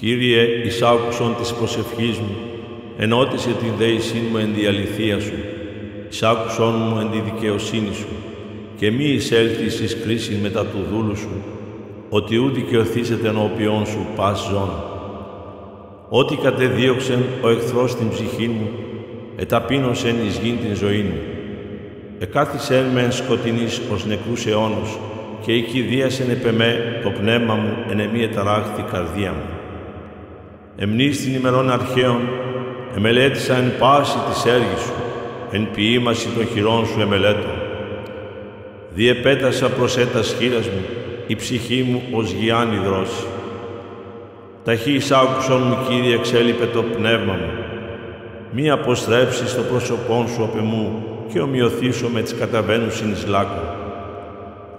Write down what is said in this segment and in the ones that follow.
Κύριε, εις άκουσον της προσευχής μου, ενώτισε την δέησήν μου εν τη αληθεία σου, εις άκουσον μου εν τη δικαιοσύνη σου, και μη εισέλθεις εις κρίσιν μετά του δούλου σου, ότι ου δικαιωθήσετε ενώπιόν σου πας ζών. Ό,τι κατεδίωξεν ο εχθρός την ψυχή μου, εταπείνωσεν εις γην την ζωή μου. Εκάθισεν με εν σκοτεινής ως νεκρούς αιώνους, και οικηδίασεν επ' εμέ το πνεύμα μου εν εμή εταράχθη καρδία μου. Εμνείς την ημερών αρχαίων, εμελέτησα εν πάση της έργης σου, εν ποίημαση των χειρών σου εμελέτων. Διεπέτασα προς έτας χείρας μου, η ψυχή μου ως γιάννη δρόση. Ταχύς άκουσον μου, Κύριε, εξέλιπε το πνεύμα μου. Μη αποστρέψεις το πρόσωπόν σου απ' εμού και ομοιωθήσω με τις καταβαίνουσιν εις λάκκο.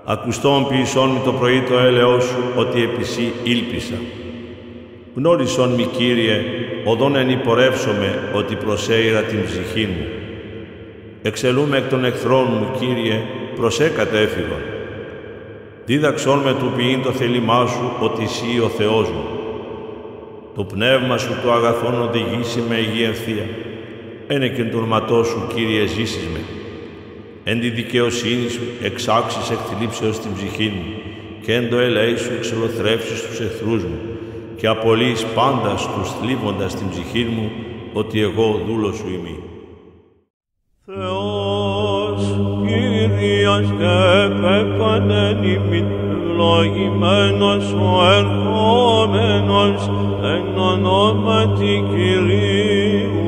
Ακουστόν ποιησόν μη το πρωί το έλεος σου, ότι επί σύ ήλπισα. Γνώρισον μη, Κύριε, οδόν εν υπορεύσομαι, ότι προσέειρα την ψυχή μου. Εξελούμε εκ των εχθρών μου, Κύριε, προσέ κατέφυγον. Δίδαξόν με του ποιήν το θέλημά σου, ότι εσύ ο Θεός μου. Το πνεύμα σου το αγαθόν οδηγήσει με υγιή ευθεία. Ένε και το όνοματό σου, Κύριε, ζήσεις με. Εν τη δικαιοσύνη σου εξάξεις εκ θλίψεως την ψυχή μου, και εν το ελέη σου εξολοθρεύσεις τους εχθρούς μου, και απολύεις πάντα στους θλίβοντας την ψυχή μου, ότι εγώ δούλος σου είμαι. Θεός, Κύριος και επέπανεν ημίν, ευλογημένος ο ερχόμενος εν ονόματι Κυρίου.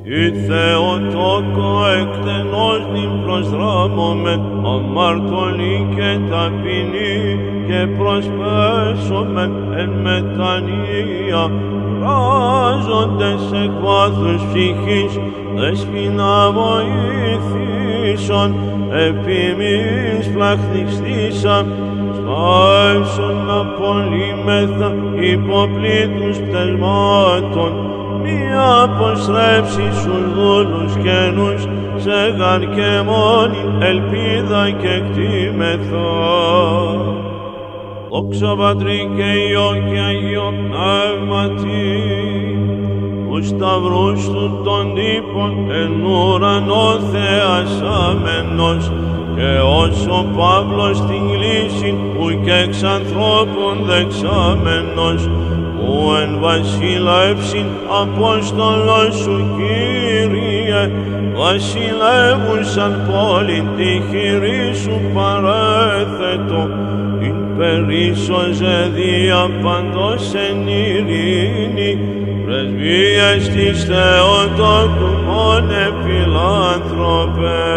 Η Θεοτόκο εκτενώς νυν προσδράμομεν, αμαρτωλή και ταπεινή, και προσπέσομεν εν μετανία, βράζοντες εκ βάθους ψυχής, δεσποινα βοηθήσον, επιμείς πλαχτιστήσαν, σπάσον απολύμεθα υποπλήτους πτεσμάτων, μη αποστρέψεις στους δούλους καινούς, σε γαρ και μόνη ελπίδα και κτήμεθα. Δόξα Πατρί και Υιό και Αγίο Πνεύματι, που σταυρούς του των τύπων εν ουρανό θεασάμενος, και όσο Παύλος την κλίση που και εξ ανθρώπων δεξάμενος, που εν βασιλεύσιν Απόστολος σου, Κύριε, βασιλεύουσαν πόλην τη χειρή σου παρέθετο, ειν περίσσοζε δια παντός εν ειρήνη, πρεσβείες της Θεοτόκου μόνε φιλάνθρωπε.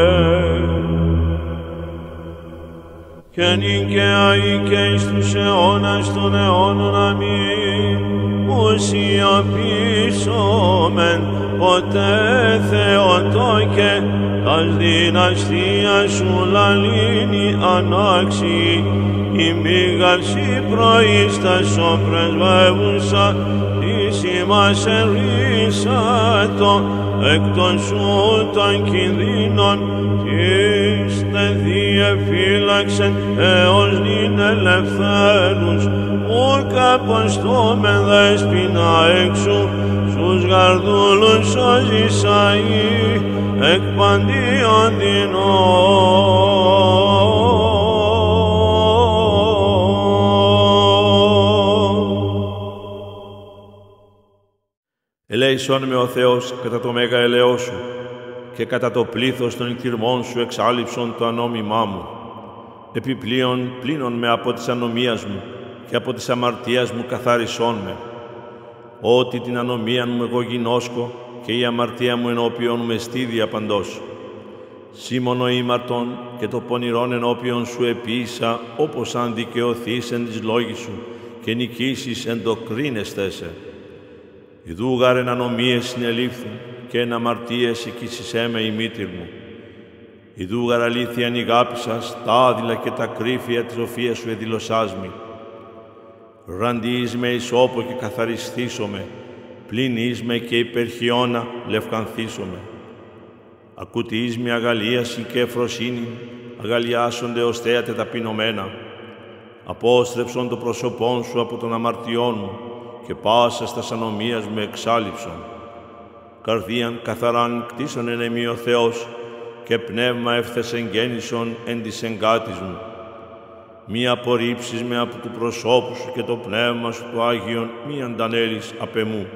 Και νυν και αεί και εις τους αιώνας των αιώνων, αμήν. Ουσιαπήσομεν ποτέ Θεοτόκε, τας δυναστείας σου λαλήνη ανάξιοι, η μήγαρση προείστασο πρεσβεύουσα, της ημάς ερίσατο, εκ των σου των κινδύνων, της τε διεφύλαξεν έως νυν ελευθέρους, ουκ αποστόμεν δέσποινα έξω, στους γαρδούλους σώζεις αεί, εκ παντίον δεινών. Ελέησόν με ο Θεός κατά το μέγα ελαιό σου, και κατά το πλήθος των εκτιρμών σου εξάλληψον το ανόμημά μου. Επιπλέον πλύνον με από της ανομίας μου, και από της αμαρτίας μου καθάρισόν με. Ότι την ανομία μου εγώ γινώσκω, και η αμαρτία μου ενώπιον με στίδια παντός. Σήμωνο ήμαρτον και το πονηρόν ενώπιον σου επίησα, όπως αν δικαιωθείς εν της λόγης σου, και νικήσεις εν το κρίνεσθέσαι. Ιδού γάρ εν ανομίες συνελήφθην, και εν αμαρτίες οικήσισέ με η μήτηρ μου. Ιδού γαρ αλήθειαν ηγάπησας, τα άδειλα και τα κρύφια της σοφίας σου εδηλωσάς μη. Ραντείς με εις όπο και καθαριστήσομαι, πλην με και υπερχιώνα λευκανθήσομαι. Ακούτης με αγαλίαση και εφροσύνη, αγαλιάσονται ως θέατε ταπεινωμένα. Απόστρεψον το πρόσωπόν σου από των αμαρτιών μου και πάσας τας ανομίας μου εξάλειψον. Καρδίαν καθαράν κτίσον εν εμεί ο Θεός και πνεύμα εύθες εγγέννησον εν της εγκάτης μου. Μη απορρίψεις με από του προσώπου σου και το πνεύμα σου το Άγιον μη αντανέλεις απ' εμού.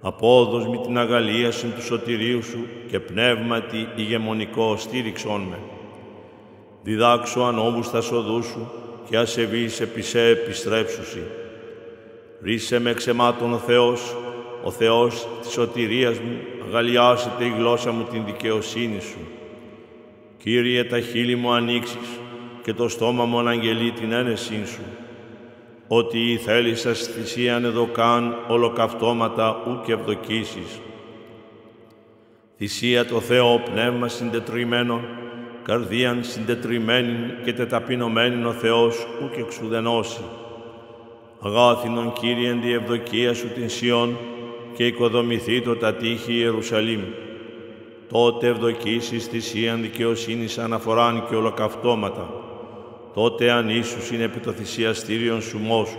Απόδος μη την αγαλίαση του σωτηρίου σου και πνεύματι ηγεμονικό στήριξόν με. Διδάξω ανώμους τα οδούς σου και ασεβείς επί σε επιστρέψουσι. Ρίσε με εξαιμάτων ο Θεός της σωτηρίας μου, αγαλιάσετε η γλώσσα μου την δικαιοσύνη σου. Κύριε, τα χείλη μου ανοίξεις και το στόμα μου αναγγελεί την ένεσήν σου. Ότι η θέλησας θυσίαν εδωκάν ολοκαυτώματα ου και ευδοκίσεις. Θυσία το Θεό πνεύμα συντετριμένο, καρδίαν συντετριμένην και τεταπεινωμένην ο Θεός ου και εξουδενώσει. Αγάθινον Κύριε εν τη ευδοκία σου την Σιών και οικοδομηθεί το τα τείχη Ιερουσαλήμ. Τότε ευδοκίσεις θυσίαν δικαιοσύνης αναφοράν και ολοκαυτώματα. Τότε αν ίσους είναι επί το θυσιαστήριον σου μόσους.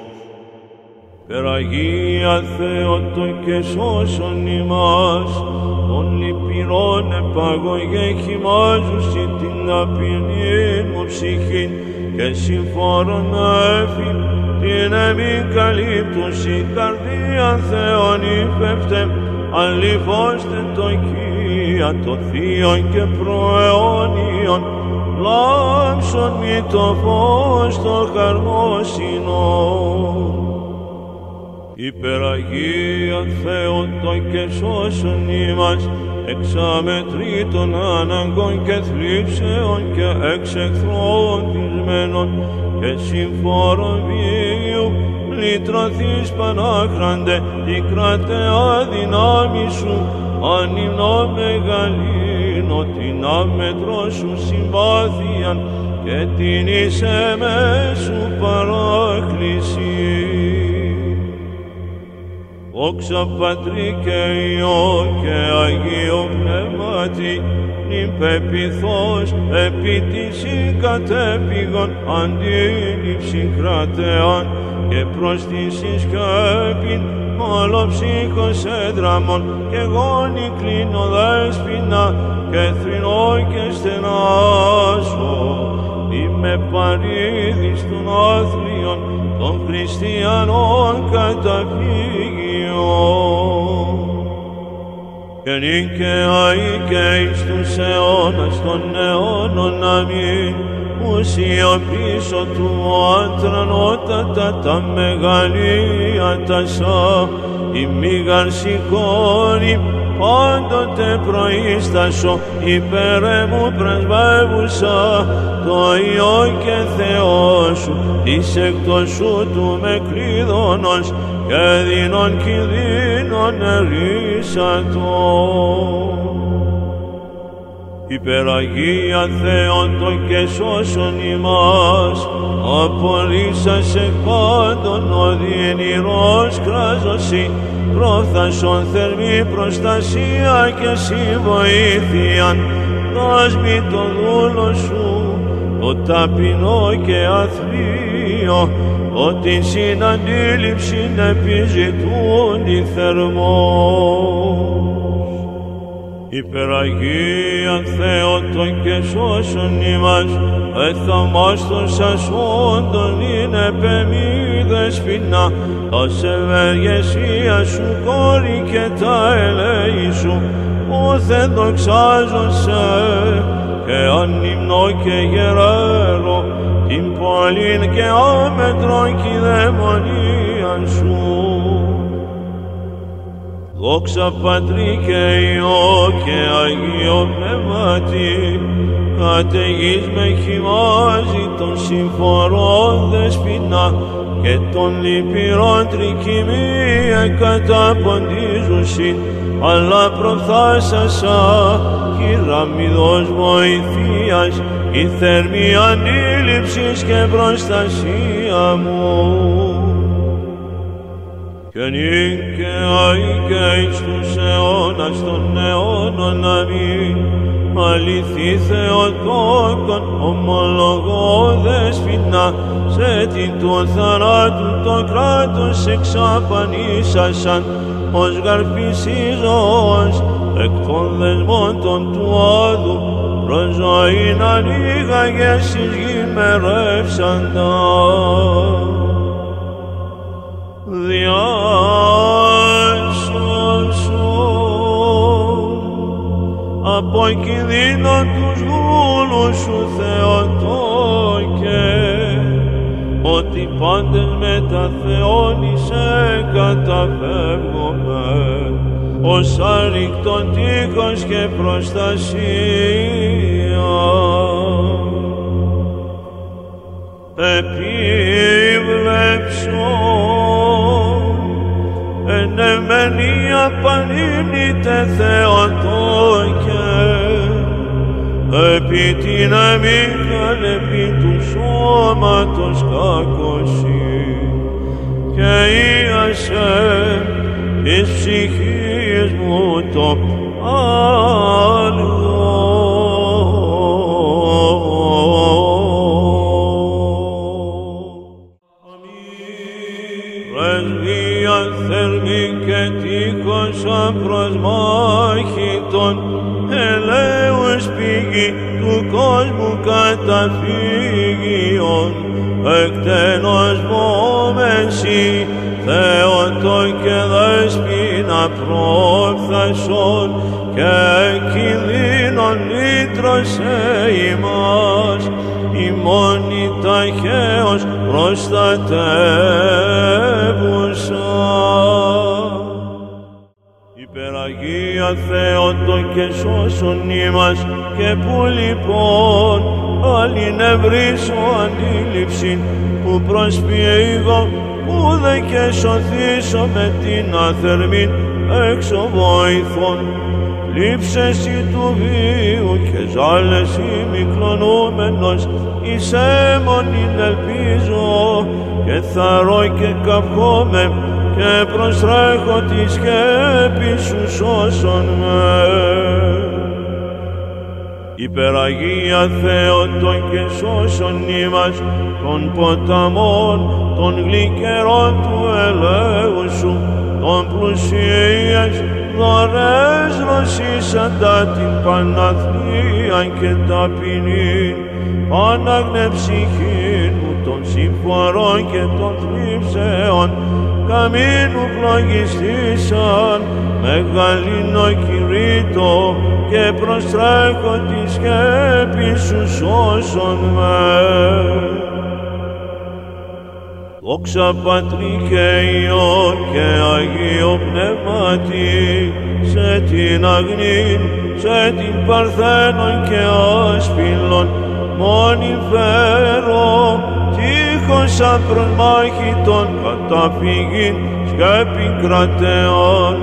Περαγία Θεότο και σώσον ημάς, των λυπηρών επαγωγέ χυμάζουσι την απεινήν μου ψυχήν και συμφόρον έφη την εμήν καλύπτουσι καρδία Θεόν υφεύτε, αλυφώστε το Κία το Θείον και προαιώνιον, λάμψον μη το φως το χαρμόσυνον. Υπεραγία Θεότο και σώσον ημάς, εξαμετρήτων αναγκών και θλίψεων και εξ εχθρών τυσμένων και συμφόρων βίου, λυτρωθείς Πανάχραντε, τη κρατεά δυνάμει σου, ανυμνώ μεγαλύνω την άμετρο σου συμπάθειαν και την εις εμέσου παράκληση. Δόξα Πατρί και Υιό και Αγίο Πνεύματι, νυν πεποιθώς επί της κατέπηγον αντίληψη κρατεάν και προς της σκέπην όλο ψύχος έδραμον και γόνι κλείνω δέσποινα και θρηνώ και στενάσω. Είμαι παρήδης των άθλιων των χριστιανών καταφύγιων. Και νυν και αεί και εις τους αιώνας των αιώνων αμήν, που σιωπήσω του άντρανότατα τα μεγαλεία τα σα, η μήγαν σηκώνει πάντοτε προείστασο, υπέρ εμού πρεσβεύουσα το Υιό και Θεό σου, της εκτός σου του με κλείδωνος και δίνων κινδύνων ερίσατο. Υπεραγία Θεότο και σώσον ημάς, απολύσας εκ πάντων οδυνηρός κράζωση, πρόθασον θερμή προστασία και συμβοήθειαν, δώσμη το δούλο σου, το ταπεινό και αθλίο, ότι συναντήληψην επιζητούν τη θερμός. Υπεραγία Θεότο και σώσον ημάς, εθαμάστος ασόντων είναι πεμή δεσποινά, τας ευεργεσία σου κόρη και τα ελέη σου, ούθεν δοξάζωσε και ανυμνώ και γεραίρω την πόλην και άμετρον κηδαιμονίαν σου. Δόξα Πατρί και Υιό και Αγίο Πνεύματι, καταιγείς με χυμάζει των συμφορών δεσποινά και των λυπηρών τρικυμία καταποντίζουσιν, αλλά προφθάσασα κυραμιδός βοηθείας, η θερμή αντίληψης και προστασία μου. Και νυν και αεί και εις τους αιώνας των αιώνων αμήν, αληθή Θεοτόκον, ομολογώ δεσποινά, σε την του θανάτου το κράτος εξαπανίσασαν, ως γαρφισίζος εκ των δεσμών των του όδου, προς ζωήν ανοίγαγες εις γη μερεύσαντα. Από κινδύνων τους δούλους σου Θεοτόκε, ότι πάντες με τα Θεόνισε καταφεύγουμε, ως άρρηκτον τείχος και προστασία. Επίβλεψον, εν εμενία πανήμνητε Θεοτόκε, επί την αμήχαν επί του σώματος κακοσύ, και ίασε εις ψυχής μου το άργο. Πρεσβεία θερμή και τείχοσα προς μάχητον, ελέους πηγή του κόσμου καταφύγιον, εκτενός μόμεση Θεοτόκε δεσποινα πρόφθασον, και κινδύνων λύτρωσε ημάς, ημώνη ταχαίως προστατεύουσα. Υπεραγία Θεοτόκε σώσον ημάς, και που λοιπόν άλλην ευρύσω αντίληψην, που προσποιήγω ουδε και σωθήσω με την αθερμήν έξω βοηθών. Λείψεσι του βίου και ζάλεσι μικρονούμενος, εις αίμονην ελπίζω, και θαρώ και καυχόμαι, και προστρέχω τη σκέπη σου σώσον με. Υπεραγία Θεοτόκε σώσον ημάς, των ποταμών, των γλυκερών του ελέου σου, των πλουσίες δωρές ρωσίσαντα την Παναθλία και ταπεινήν, πάναγνε ψυχήν μου των συμφορών και των θλίψεων, καμίνου πλογιστήσαν, μεγαλύνω κηρύττω, και προστρέχω τη σκέπη σου σώσον με. Δόξα Πατρί και Υιό και Αγίο Πνεύματι, σε την αγνήν, σε την παρθένον και άσπυλον, μόνη φέρω, τείχος απροσμάχητον, καταφυγήν σκέπην κρατεών,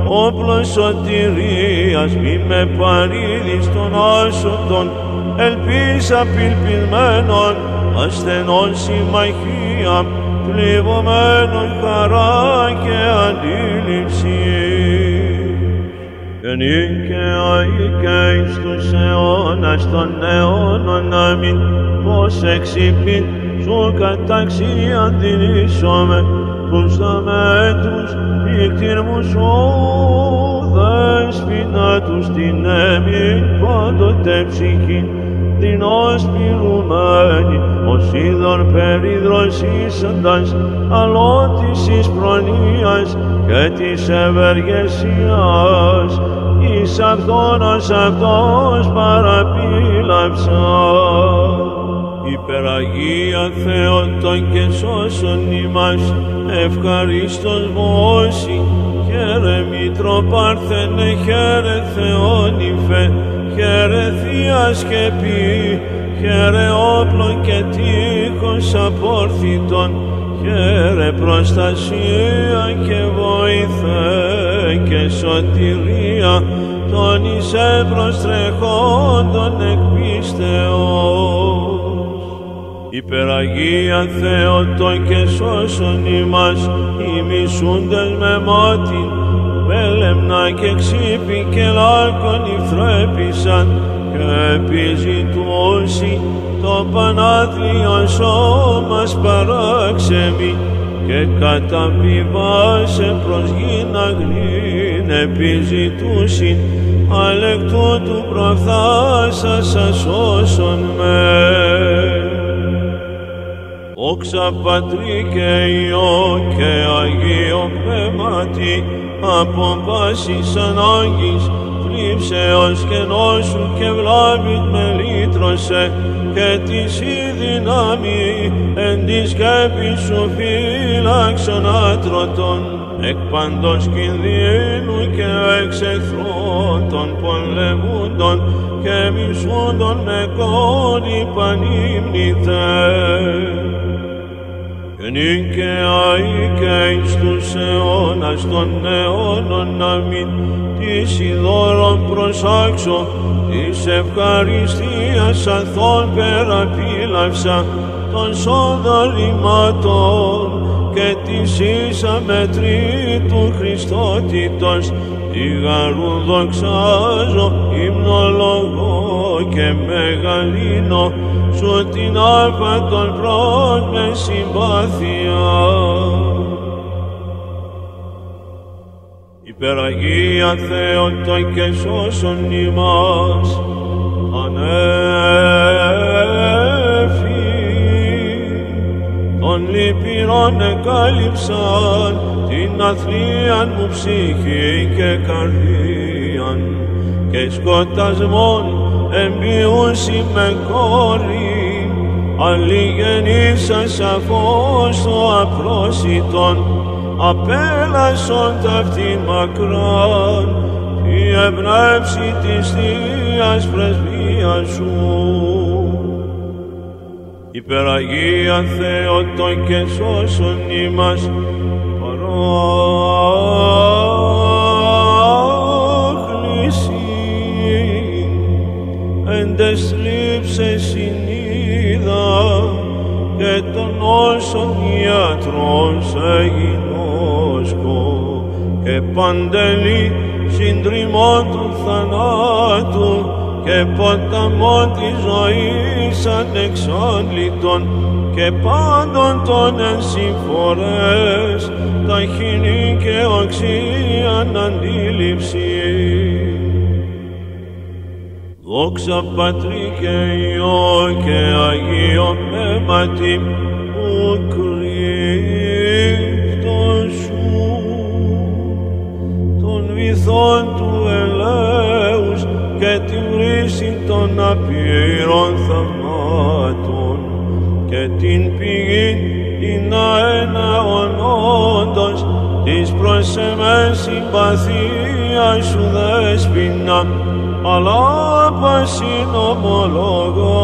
όπλος σωτηρίας μη με παρήδεις των άσωτων, ελπίς απελπισμένων, ασθενών συμμαχία, πληγωμένων χαρά και αντίληψη. Και νυν και αεί και εις τους αιώνας των αιώνων αμήν, πως εξυπήν σου καταξίαν δυνήσομαι, τους δαμέτρους νύκτην μου σου δέσποινα τους την έμην πάντοτε ψυχήν, δεινός πυρουμένη, ως είδωρ περιδροσίσαντας, αλότης εις προνοίας και της ευεργεσίας, εις αυτόν ως αυτός παραπήλαψα. Υπεραγία Θεοτόκε σώσον ημάς, ευχαρίστως μόση, χαίρε Μητροπάρθενε, χαίρε Θεόνυφε, χαίρε Θεία Σκεπή, χαίρε όπλο και τείχος απόρθητον, χαίρε προστασία και βοήθε και σωτηρία των εισέ προστρεχόντων εκ πίστεως. Υπεραγία Θεοτόκε σώσον ημάς, ημισούντες με μάτιν, βέλεμνα και ξύπη και λάκων υφθρέπησαν, και επιζητούσι το Πανάθλιον σώμας παράξεμι και καταπηβάσε προς γην αγνήν επιζητούσιν αλεκτού του προφθάσασα σώσον με. Δόξα Πατρί και Υιό και Αγίο Πνεύματι, από πάσης ανάγκης, θλίψεως και νόσου και βλάβης με λύτρωσε, και της η δύναμη εν τη σκέπη σου φύλαξον άτρωτον, εκ παντός κινδύνου και εξ εχθρών των πολεμούντων και μισούντων με κόνη πανύμνητε. Και νικαιαί και εις τους αιώνας των αιώνων αμήν, της ειδώρων προσάξω, της ευχαριστίας αθών περαπήλαυσα των σοδωρημάτων και της εις αμετρήτου Χριστότητος, ηγαρού δοξάζω, υμνολογώ και μεγαλύνω σου την άρπα των πρώτων με συμπάθεια. Υπεραγία Θεότο και σώσον ημάς, ανέφη των λυπηρών εκάλυψαν την αθλίαν μου ψυχή και καρδίαν, και σκοτασμόν εμπιούσι με κόρη, αλληγενήσα σαφώς το απρόσιτον, απέλασον ταυτήν μακράν, η εμπνεύση της Θείας πρεσβείας σου. Υπεραγία Θεότο και σώσον ημάς, παράκληση εν τες θλίψες συνείδα και των όσων ιατρών σε γινώσκω και παντελή συντριμών του θανάτου και ποταμών της ζωής ανεξάντλητον και πάντων των ενσυμφορές ταχυνή και οξίαν αντίληψη. Δόξα Πατρί και Υιό και Αγίο Πνεύματι, που κρύφτος σου των βυθών του ελέους και την βρύση των απειρών θαυμάτων και την πηγή την αένα ονόντος της προς εμές συμπαθίας σου δέσποινα, αλλά πασίν ομολογώ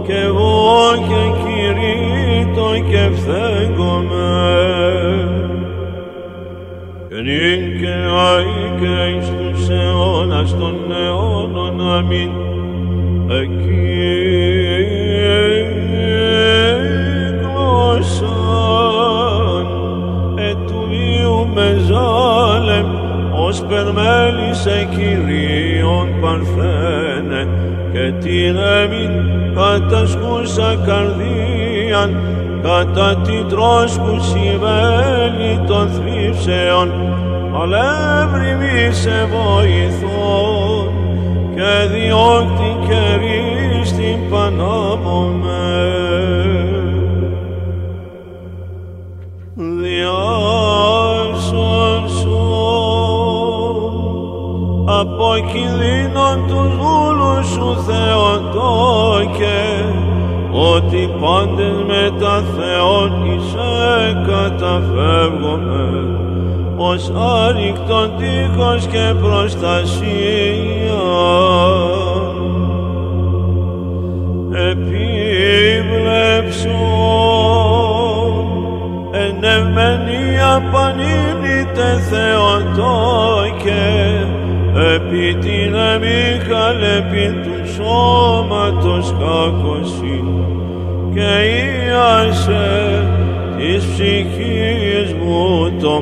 και εγώ και κηρύττω και φθέγομαι. Και νυν και αεί και εις τους αιώνας των αιώνων αμήν. Εκείκλωσαν ετου βίου Μεζάλεμ ως περμέλησε Κυρίων Παρθένε και την έμειν κατασκούσα καρδίαν κατά την τρώσκουση βέλη των θλίψεων, αλεύρι μη σε βοηθών και διώκτη καιρή στην Πανάμωμε. Από κινδύνων τους δούλους σου Θεοτόκε, ότι πάντες με τα Θεόν Ιησέ καταφεύγομαι, ως άρρηκτον τείχος και προστασία. Επίβλεψον εν ευμενία πανύμνητε Θεοτόκε, επί την εμίχαλ επί του σώματος κακοσύν και ίασε της ψυχής μου το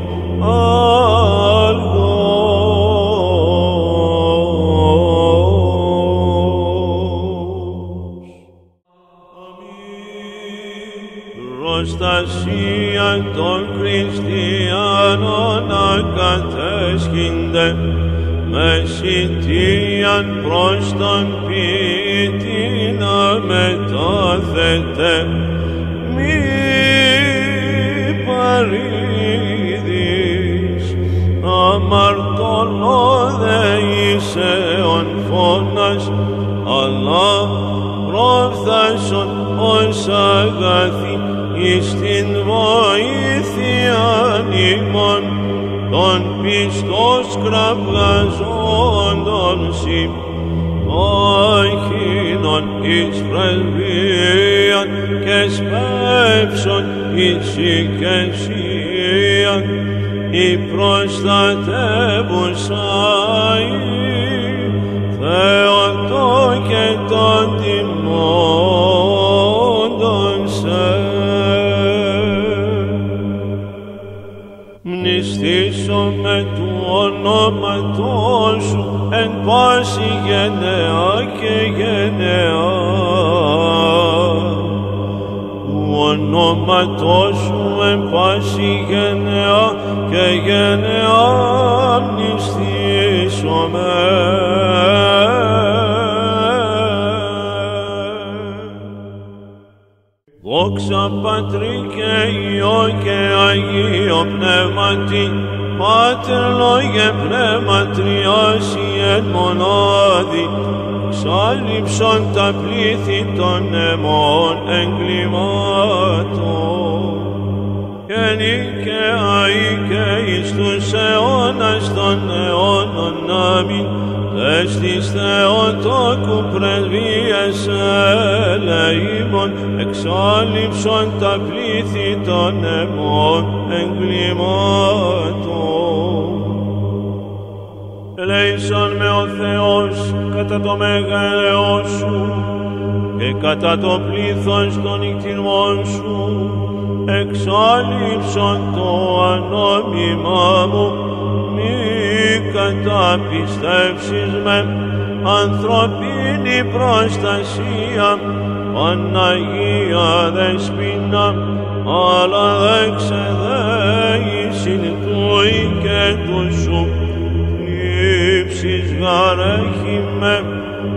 άλγο. προστασία των χριστιανών ακατέσχυνται, μεσητείαν προς τον ποιητή να μετάθετε, μη παρήδεις, αμαρτωλό δε είσαι ον φώνας, αλλά προφθάσον ως αγαθή εις την βοήθειαν ημών, των πιστός κραυγαζόντων σοι, όχινον εις πρεσβείαν και σπεύσον εις οικεσίαν, η προστατεύουσα Θεοτό και των τιμώντων σε. Μνηστήσομαι του ονόματός σου εν πάση γενεά και γενεά. Του ονόματός σου εν πάση γενεά και γενεά μνηστήσομαι. Δόξα Πατρί και Υιό και Αγίο Πνεύματι, Πάτερ Λόγε Πνεύμα Τριάσι εν μονάδι, ξάλειψον τα πλήθη των αιμών εγκλημάτων. Και νικαιαί και εις τους αιώνας των αιώνων αμήν, τες της Θεοτόκου πρεσβείας ελεήμων, εξάλειψον τα πλήθη των αιμών εγκλημάτων. Ελέησον με ο Θεός κατά το μεγαλείο σου και κατά το πλήθος των νικτυρμών σου, εξάλειψον το ανόμιμά μου, μη καταπιστεύσεις με ανθρωπίνη προστασία, Παναγία Δεσποινα, αλλά δε ξεδέησιν τούι και του σου, λήψεις γαρέχει με,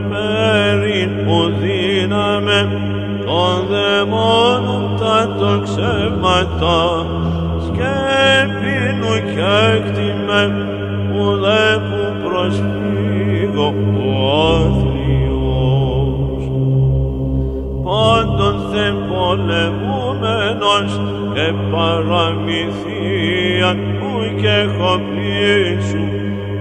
περιν που δύναμε, των δαιμόνων τα τοξεύματα, σκέπινου κι έκτιμε, ουδέ που προσφύγω ο άθλιος. Πάντων θε πολεμούμενος και παραμυθίαν που και χοπλίσου,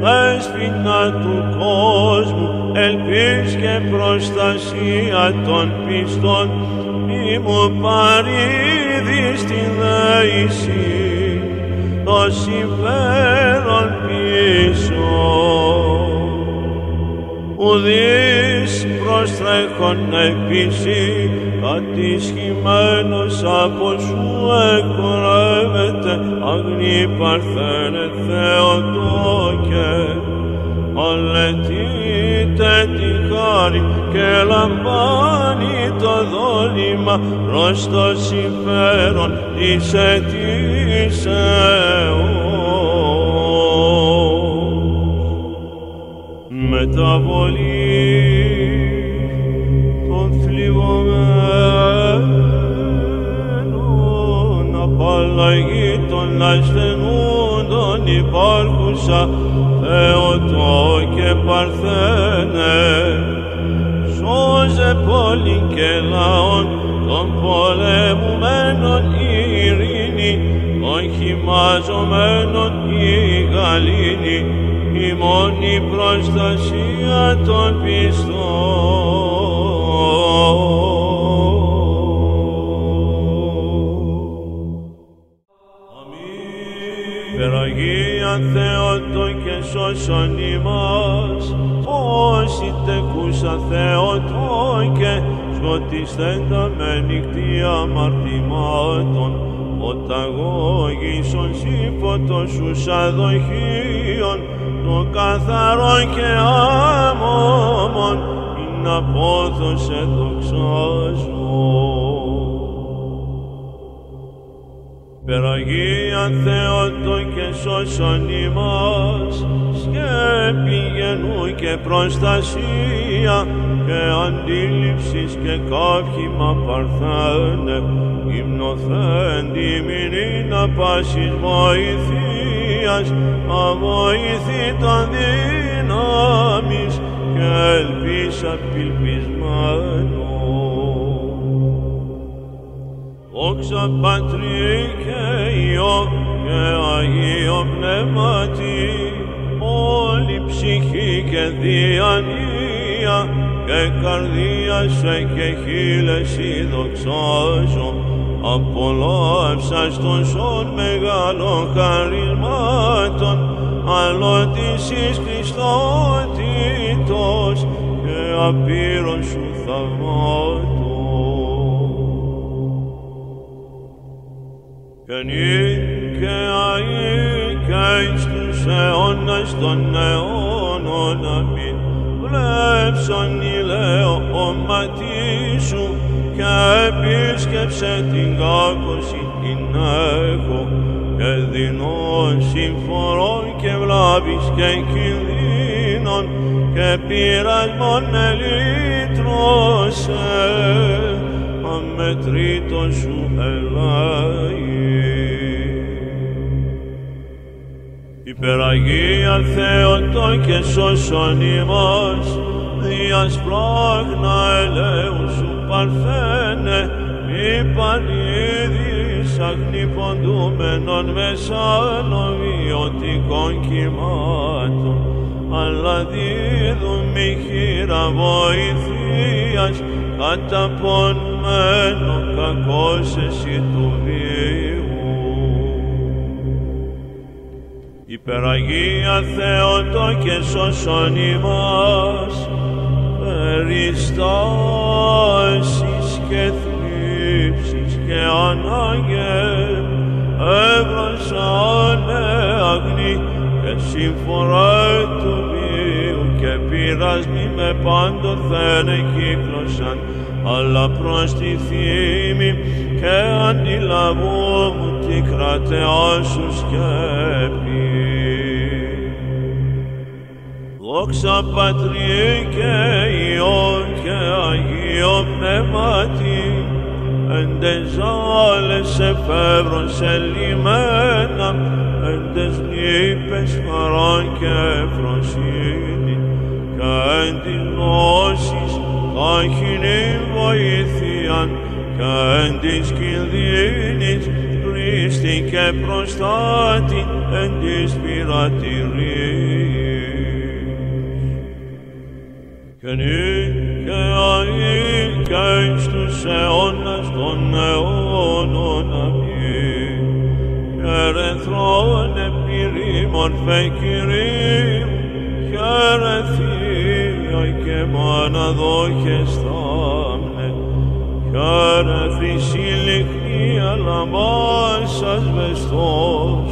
δέσποινα του κόσμου, ελπίς και προστασία των πιστών, μη μου παρήδεις την δέηση, το συμφέρον πίσω. Ουδείς προστρέχον επίση, κατησχημένος από σου εκορεύεται, αγνή Παρθένε Θεοτόκε. Αλετείτε τη χάρη και λαμβάνει το δόλημα προς το συμφέρον της αιτήσεως. Μεταβολή των θλιβωμένων, απαλλαγή των ασθενούντων υπάρχουσα, Θεοτόκε Παρθένε. Σώζε πόλη και λαόν των πολεμουμένων η ειρήνη, των χυμαζομένων η γαλήνη, η μόνη προστασία των πιστών. Περαγία Θεοτόκε σώσον ημάς, όσοι τεκούσα Θεοτόκε, σκοτιστέντα με νυχτή αμαρτημάτων, οταγώγησον σύμφωτος σου αδοχείων, το καθαρό και άμωμον, ειν απόδοσε δοξάζω. Υπεραγία Θεότο και σώσον ημάς, σκέπη γενού και προστασία και αντίληψης και καύχημα παρθένε, υμνοθέντη μηνύνα πάσης βοηθείας, αβοηθήτων δύναμης και ελπίς απελπισμένου. Δόξα Πατρί και Υιό και Αγίο Πνεύματι, όλη ψυχή και διανία και καρδία σε και χείλεση δοξάζω, απολαύσας των σων μεγάλων χαρισμάτων, αλλότησης Χριστότητος και απείρων σου θαυμάτων. Και νυν και αεί και εις τους αιώνας των αιώνων, αμήν. Βλέψον ηλαιόματι σου και επίσκεψε την κάκωση την έχω, και δεινών συμφορών και βλάβης και κινδύνων και πειρασμών ελύτρωσε, αμετρήτως σου ελάη. Υπεραγία Θεότο και σώσον ημάς, διας πλάγνα ελέου σου παρθένε, μη πανίδης αγνυποντούμενων μεσάνων βιωτικών κυμάτων, αλλά δίδουν μη χείρα βοηθείας, καταπονμένο κακός εσύ του βίου. Υπεραγία Θεότο και σώσον ημάς, περιστάσεις και θλίψεις και ανάγκες, έβρασανε αγνή και συμφορά του βίου και πειρασμοί με πάντοθεν εκύκλωσαν, αλλά προς τη θύμη και αντιλαβού μου τη κρατεά σου σκέπη. Δόξα Πατρί και Υιό και Αγίο Πνεύματι, εν τες ζάλες εφεύρων σε λιμένα, εν τες λύπες χαράν και ευφροσύνη, και εν της γνώσης τάχινην βοήθειαν, και εν της κινδύνης χρήστη και προστάτη, εν της πειρατηρίας. Και νυν και αεί και εις τους αιώνας των αιώνων, αμήν. Χαίρε θρόνε πυρήμορφε Κυρίου, χαίρε Θεία και Μάνα δόχεστάμνε, χαίρε Χρυσή λυχνία λαμπάς ασβεστός,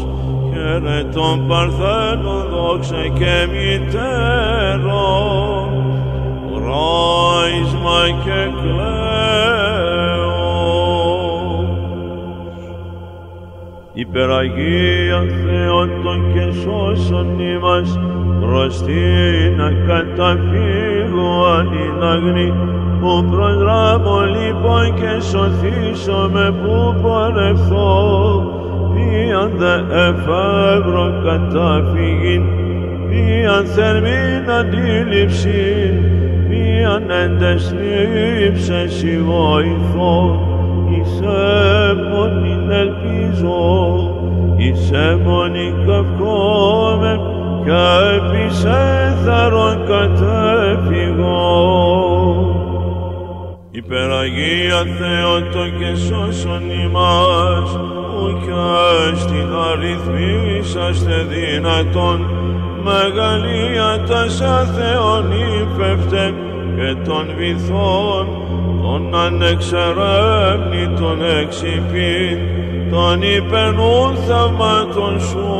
χαίρε τον Παρθένο δόξα και μητέρον, ράισμα και κλαίος. Υπεραγία Θεότο και σώσον ημάς, προς την ακαταφύγω ανιναγνή, που προσδράμω λοιπόν και σωθήσομαι που πορευθώ, ποιαν δε εφεύρω καταφύγην, ποιαν θερμήν αντίληψην, ποιαν εν τες θλίψες η βοηθώ, εις έμμονην ελπίζω, εις έμμονην καυκόμαι, και επίς έθαρον κατέφυγω. Υπεραγία Θεότο και σώσον ημάς, ουκ στην αριθμίσαστε δυνατόν, μεγαλεία τάσα Θεόν ύφευτε και των βυθών, των ανεξερεύνητων εξυπήν, των υπερνούν θαυμάτων σου,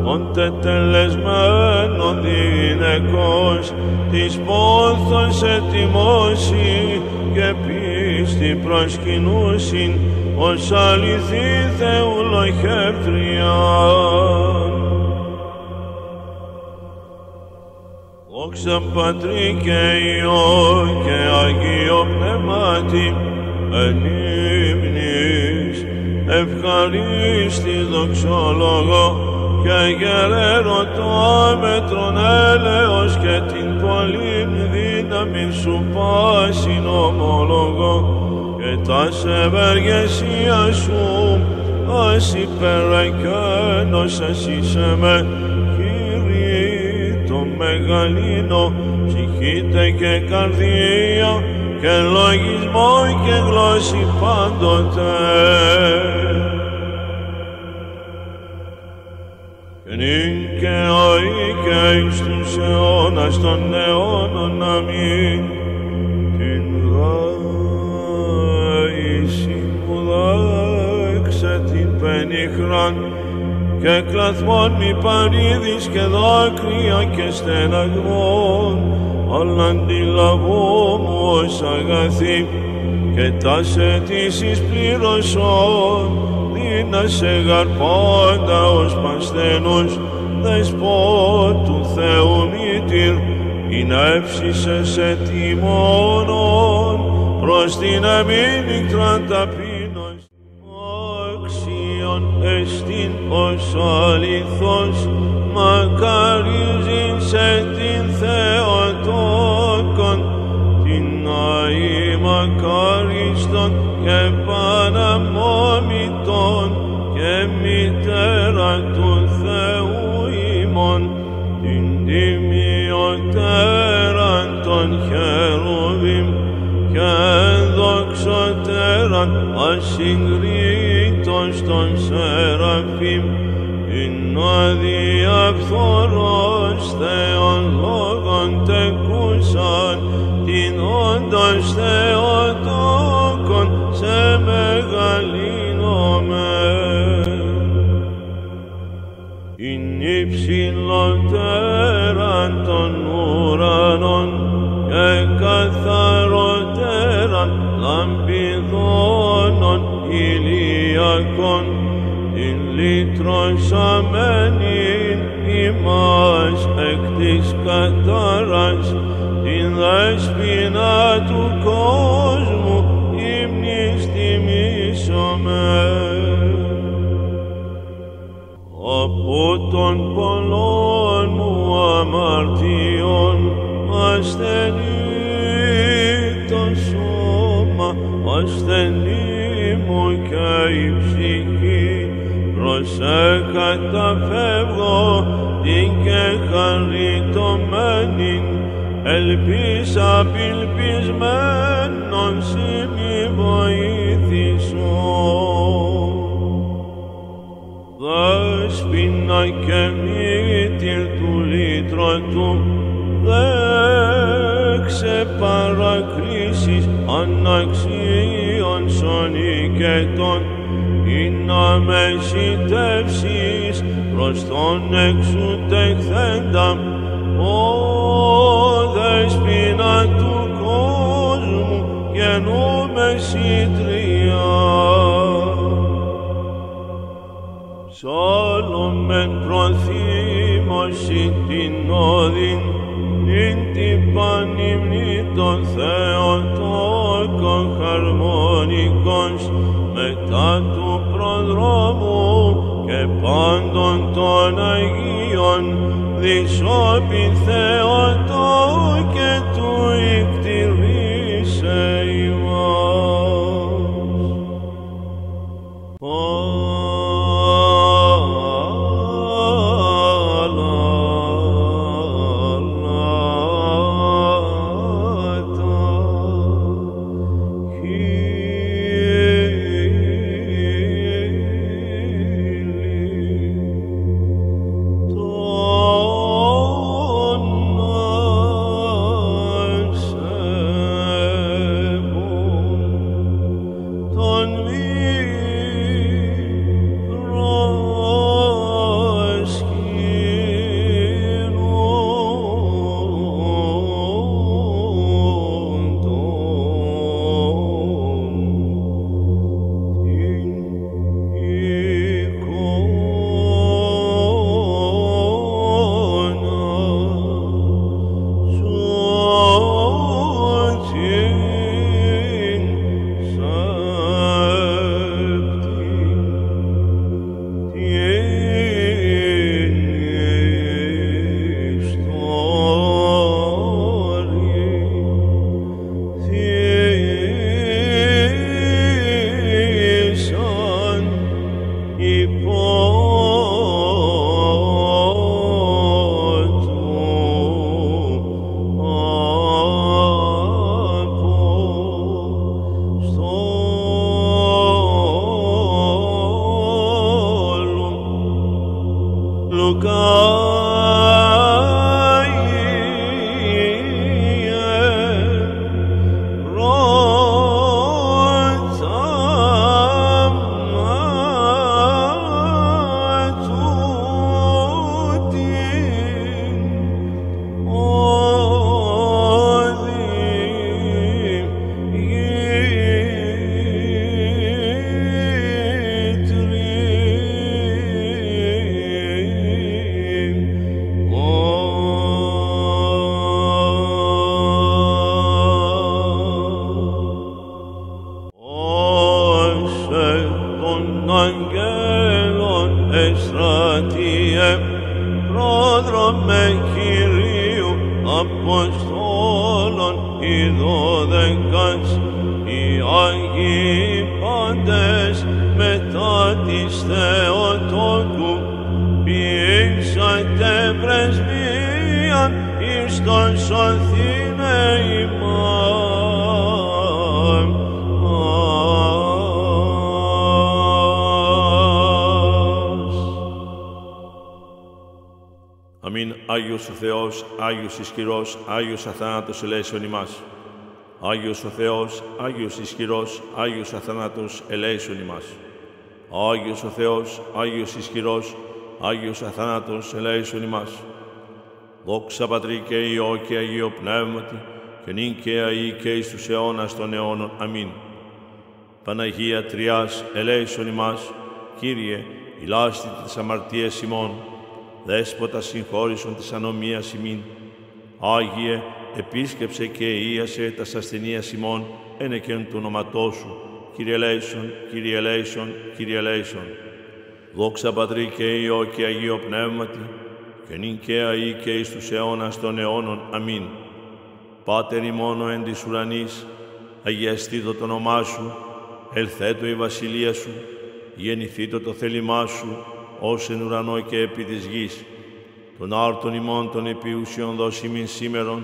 των τετελεσμένων γυναικός, της πόθος ετοιμώσει και πίστη προσκυνούσιν, ως αληθή Θεού λοχεύτριαν. Δόξα Πατρί και Υιό και Αγίο Πνεύματι, εν ύμνης ευχαρίστη δοξόλογο και γερέρο το άμετρον έλεος και την πολλήν δύναμη σου πάσιν ομολογώ και τας ευεργεσίας σου ας υπερεκένωσες είσαι με Κύριε το μεγαλύνο ψυχήτε και καρδία και λογισμό και γλώσση πάντοτε. Νυν και αεί και εις τους αιώνας των αιώνων. Αμήν. Την γάηση μου δάξε την πενιχράν και κλαθμόν μη παρήδης και δάκρυα και στεναγμών, αλλά αντιλαβώ μου ως αγαθή και τας αιτήσεις πλήρωσον, δίνασε γαρ πάντα ως πασθένος δεσπότου Θεού μήτηρ, ειν εύσησες σε τιμώνων προς την αμήνικτραν ταπείνος. Αξίον εστίν ως αληθώς μακαρίζειν σε την Θεοτόκον, την αή μακάριστον και παναμόμητον και μητέρα του Θεού ημών, την τιμιωτέραν των χερουβίμ και δοξωτέραν ασυγκρίτως των σεραφείμ, την αδιαφθορός Θεόν λόγων τεκούσαν, την όντως Θεοτόκον σε μεγαλύνομαι. Ειν υψηλότεραν των ουρανών και καθαρότεραν λαμπιδώνων ηλιακών, την λυτρωσαμένην ημάς εκ της κατάρας, την δέσποινα του κόσμου ύμνης τιμήσομαι. Από των πολλών μου αμαρτιών ασθενεί το σώμα, ασθενεί μου και η ψυχή, προσεκαταφεύγω την και χαριτωμένην, ελπίσα απελπισμένον σοι μη βοήθησον. Δέσποινα και μήτηρ του λύτρωτου, δέξε παρακρίσεις αναξίων σονικετών, ή να με σιτεύσεις προς τον εξουτεχθέντα, ο δέσποινα του κόσμου γεννούμε συντρία. Ψάλλομεν προθύμωση την όδην, ειν την πανυμνή των Θεοτόκων χαρμονικός, μετά του προδρόμου και πάντων των Αγίων, δυσόπιν Θεοτόκε του εκτηρήσε ημάς. Άγιοι πάντες μετά της Θεοτόκου ποιήσατε πρεσβείαν εις τον σωθήνε ημών. Αμήν. Άγιος ο Θεός, Άγιος ισχυρός, Άγιος αθάνατος ελέησον ημάς. Άγιος ο Θεός, Άγιος ισχυρός, Άγιος αθάνατος ελέησον ημάς. Άγιος ο Θεός, Άγιος ισχυρός, Άγιος αθάνατος ελέησον ημάς. Δόξα Πατρί και Υιό και Αγίο Πνεύματι, και νυν και αεί και εις τους αιώνας των αιώνων. Αμήν. Παναγία Τριάς, ελέησον ημάς. Κύριε, ηλάστη τις αμαρτίες ημών. Δέσποτα συγχώρησον της ανομίας ημίν. Άγιε, επίσκεψε και ίασε τας ασθενείας ημών, ένεκεν του ονόματός σου. Κύριε ελέησον, Κύριε ελέησον, Κύριε ελέησον. Δόξα Πατρί και Υιό και Αγίο Πνεύματι, και νυν και αεί και εις τους αιώνας των αιώνων. Αμήν. Πάτερ ημών εν της ουρανής, αγιαστήτω το όνομά σου, ελθέτω η βασιλεία σου, γεννηθήτω το θέλημά σου, ως εν ουρανό και επί της γης. Τον άρτον ημών των επιούσιων δώσει ημίν σήμερον,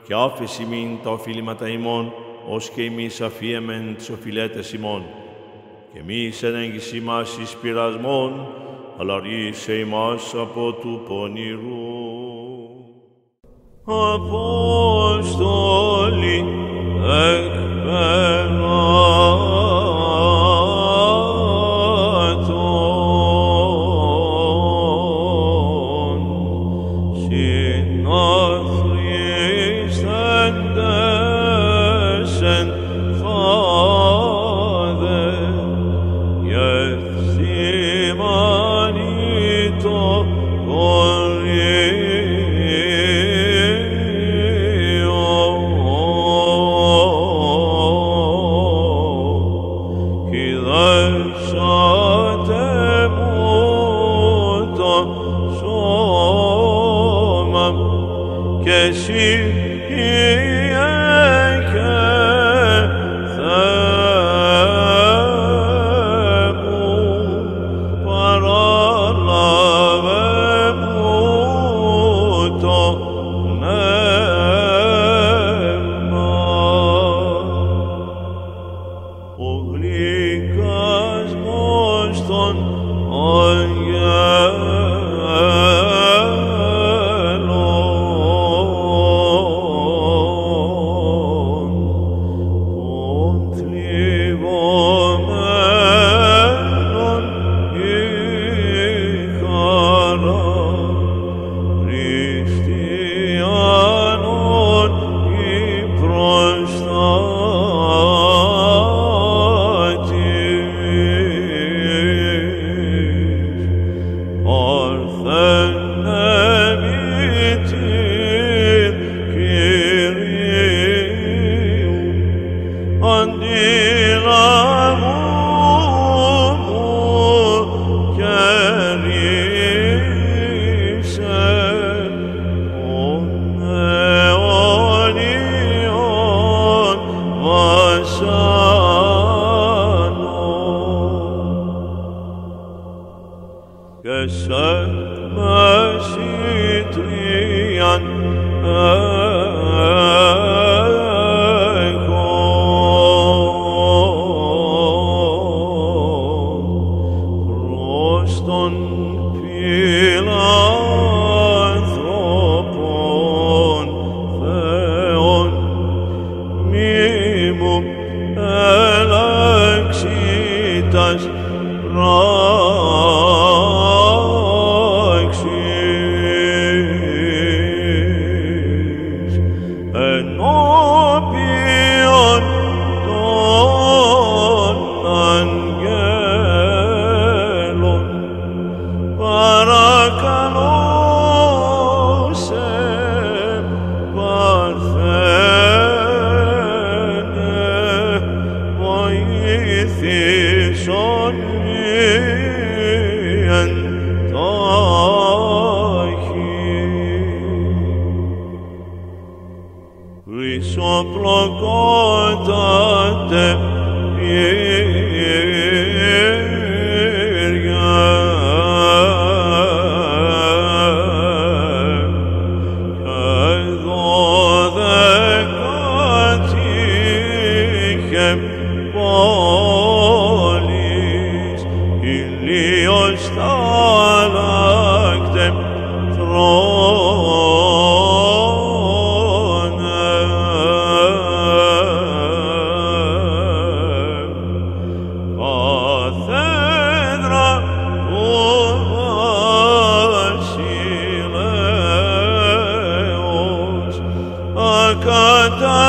και άφεση ημίν τα οφείληματα ημών, ως και εμείς αφίεμεν τις οφειλέτες ημών. Και μη εν έγκυση μας εις πειρασμόν, αλλά ρίσε ημάς από του πονηρού. Απόστολοι εκπεράτων, συναθρίστεντες εν Φάδε, γευθυμανήτω και εσύ Κύριε και Θεέ μου, παράλαβε μου το πνεύμα. Ο γλυκασμός των αγγέλων και σε μεσήτριαν έχω προς τον φιλάνθρωπον Θεόν, μη μου ελέξητας πόλης, ηλίος θάλακτε θρόνε. Καθέδρα του βασιλέως, ακατά